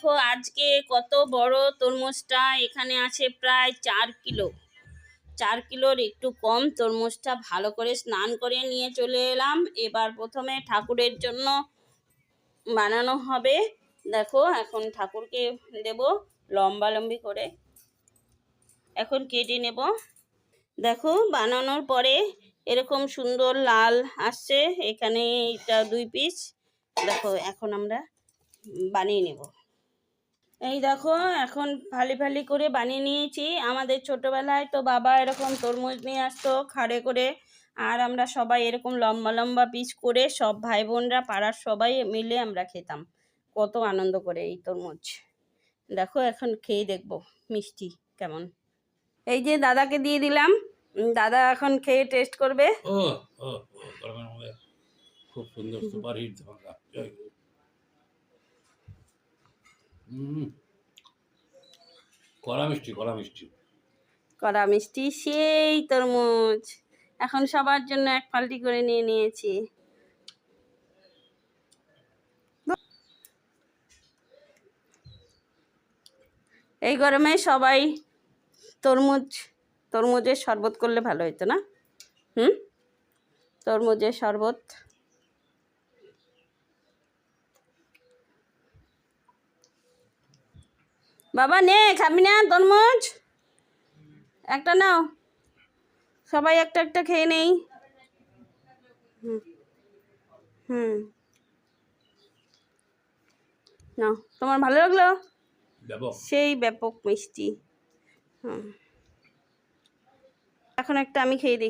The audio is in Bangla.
দেখো আজকে কত বড় তরমুজটা, এখানে আছে প্রায় 4 কিলো, 4 কিলোর একটু কম। তরমুজটা ভালো করে স্নান করে নিয়ে চলে এলাম। এবার প্রথমে ঠাকুরের জন্য বানানো হবে। দেখো এখন ঠাকুরকে দেব লম্বালম্বি করে, এখন কেটে নেব। দেখো বানানোর পরে এরকম সুন্দর লাল আসছে, এখানে এটা 2 পিস। দেখো এখন আমরা বানিয়ে নেব। এই দেখো এখন ফালি ফালি করে বানিয়ে নিয়েছি। আমাদের ছোটবেলায় তো বাবা এরকম তরমুজ নিয়ে আসতো খাড়ে করে, আর আমরা সবাই এরকম লম্বা লম্বা পিস করে সব ভাই বোনরা পাড়ার সবাই মিলে আমরা খেতাম কত আনন্দ করে এই তরমুজ। দেখো এখন খেয়ে দেখবো মিষ্টি কেমন। এই যে দাদাকে দিয়ে দিলাম, দাদা এখন খেয়ে টেস্ট করবে। ও ও গরমের মধ্যে খুব সুন্দর সুপার হিট ধরলা। কড়া মিষ্টি কড়া মিষ্টি কড়া মিষ্টি সেই তরমুজ। এখন সবার জন্য এক ফালটি করে নিয়ে নিয়েছি। এই গরমে সবাই তরমুজের শরবত করলে ভালো হতো না? তরমুজের শরবত। বাবা নে, খাবি না তরমুজ? একটা নাও, সবাই একটা একটা খেয়ে নেই। নাও, তোমার ভালো লাগলো? সেই ব্যাপক মিষ্টি। এখন একটা আমি খেয়ে দেখি।